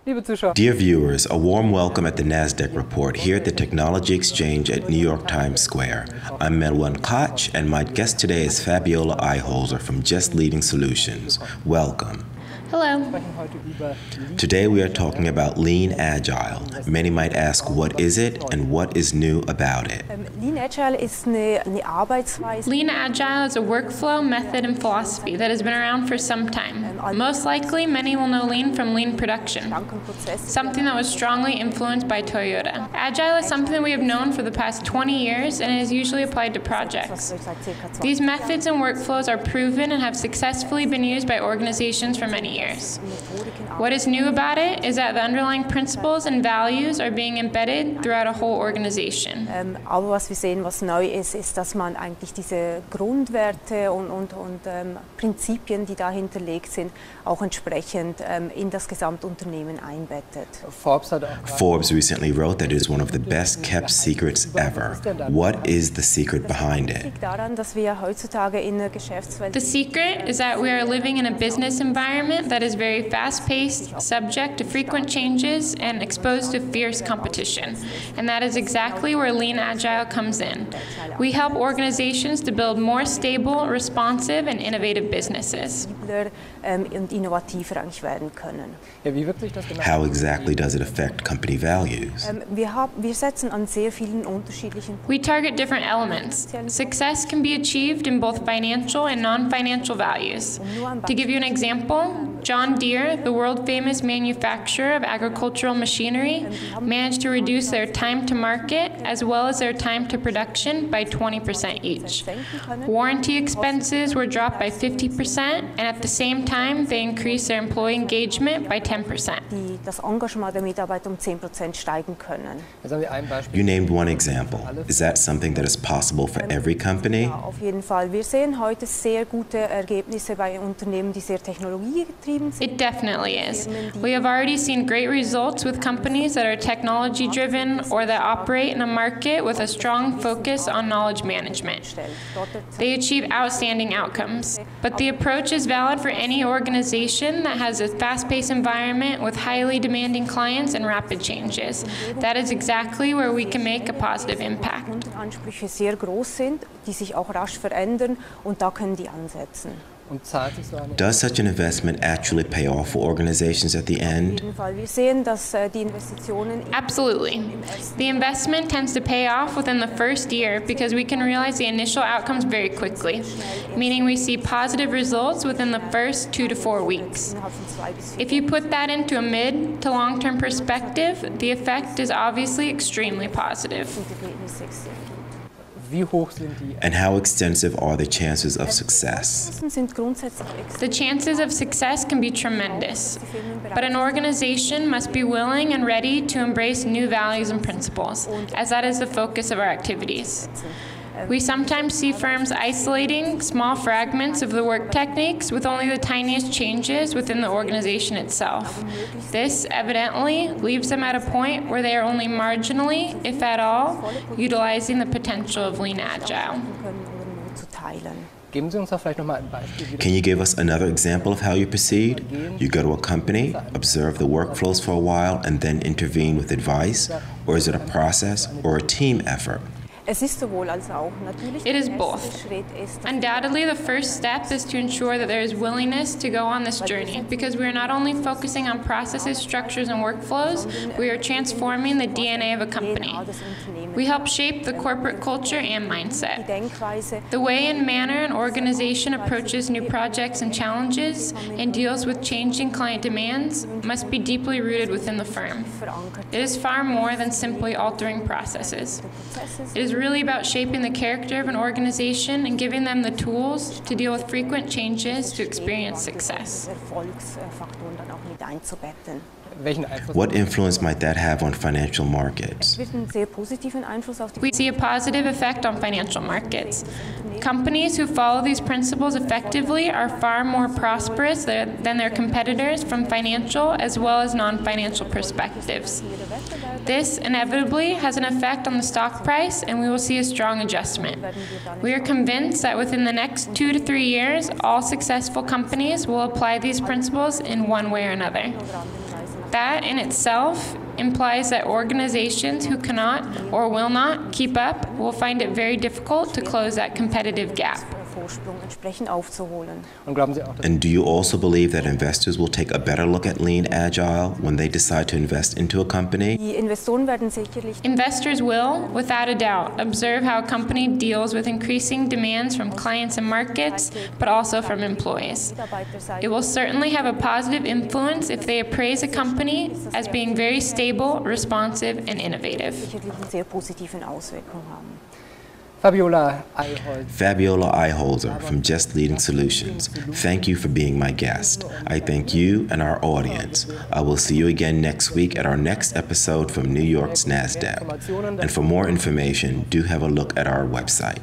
Dear viewers, a warm welcome at the NASDAQ report here at the Technology Exchange at New York Times Square. I'm Melwan Koch, and my guest today is Fabiola Eyholzer from Just Leading Solutions. Welcome. Hello. Today we are talking about Lean Agile. Many might ask, what is it and what is new about it? Lean Agile is eine Arbeitsweise. Lean Agile is a workflow, method, and philosophy that has been around for some time. Most likely, many will know Lean from Lean production, something that was strongly influenced by Toyota. Agile is something that we have known for the past 20 years and is usually applied to projects. These methods and workflows are proven and have successfully been used by organizations for many years. What is new about it is that the underlying principles and values are being embedded throughout a whole organization. Aber was wir sehen, was neu ist, ist, dass man eigentlich diese Grundwerte und Prinzipien, die dahinter liegt sind, auch entsprechend in das Gesamtunternehmen einbettet. Forbes recently wrote that it is one of the best kept secrets ever. What is the secret behind it? Daran, dass wir heutzutage in der Geschäftswelt. The secret is that we are living in a business environment that is very fast-paced, subject to frequent changes, and exposed to fierce competition. And that is exactly where Lean Agile comes in. We help organizations to build more stable, responsive, and innovative businesses. Und innovativer eigentlich werden können. How exactly does it affect company values? Wir setzen an sehr vielen unterschiedlichen. We target different elements. Success can be achieved in both financial and non-financial values. To give you an example, John Deere, the world-famous manufacturer of agricultural machinery, managed to reduce their time to market as well as their time to production by 20% each. Warranty expenses were dropped by 50%, and at the same time, they increased their employee engagement by 10%. Das Engagement der Mitarbeiter 10% steigen können. You named one example. Is that something that is possible for every company? Ja, auf jeden Fall. Wir sehen heute sehr gute Ergebnisse bei Unternehmen, die sehr technologiegetrieben sind. It definitely is. We have already seen great results with companies that are technology-driven or that operate in a market with a strong focus on knowledge management. They achieve outstanding outcomes. But the approach is valid for any organization that has a fast-paced environment with highly demanding clients and rapid changes. That is exactly where we can make a positive impact. Ansprüche sehr groß sind, die sich auch rasch verändern, und da können die ansetzen. Does such an investment actually pay off for organizations at the end? Wir sehen, dass die Investitionen. Absolutely. The investment tends to pay off within the first year because we can realize the initial outcomes very quickly, meaning we see positive results within the first 2 to 4 weeks. If you put that into a mid to long-term perspective, the effect is obviously extremely positive. And how extensive are the chances of success? The chances of success can be tremendous, but an organization must be willing and ready to embrace new values and principles, as that is the focus of our activities. We sometimes see firms isolating small fragments of the work techniques with only the tiniest changes within the organization itself. This evidently leaves them at a point where they are only marginally, if at all, utilizing the potential of Lean Agile. Can you give us another example of how you proceed? You go to a company, observe the workflows for a while, and then intervene with advice? Or is it a process or a team effort? Es ist sowohl als auch. It is both. Undoubtedly, the first step is to ensure that there is willingness to go on this journey, because we are not only focusing on processes, structures, and workflows, we are transforming the DNA of a company. We help shape the corporate culture and mindset. The way and manner an organization approaches new projects and challenges and deals with changing client demands must be deeply rooted within the firm. It is far more than simply altering processes. It is really about shaping the character of an organization and giving them the tools to deal with frequent changes to experience success. What influence might that have on financial markets? We see a positive effect on financial markets. Companies who follow these principles effectively are far more prosperous than their competitors from financial as well as non-financial perspectives. This inevitably has an effect on the stock price, and we will see a strong adjustment. We are convinced that within the next 2 to 3 years, all successful companies will apply these principles in one way or another. That in itself implies that organizations who cannot or will not keep up will find it very difficult to close that competitive gap. And do you also believe that investors will take a better look at Lean Agile when they decide to invest into a company? Investors will, without a doubt, observe how a company deals with increasing demands from clients and markets, but also from employees. It will certainly have a positive influence if they appraise a company as being very stable, responsive, and innovative. Fabiola Eyholzer from Just Leading Solutions. Thank you for being my guest. I thank you and our audience. I will see you again next week at our next episode from New York's NASDAQ. And for more information, do have a look at our website.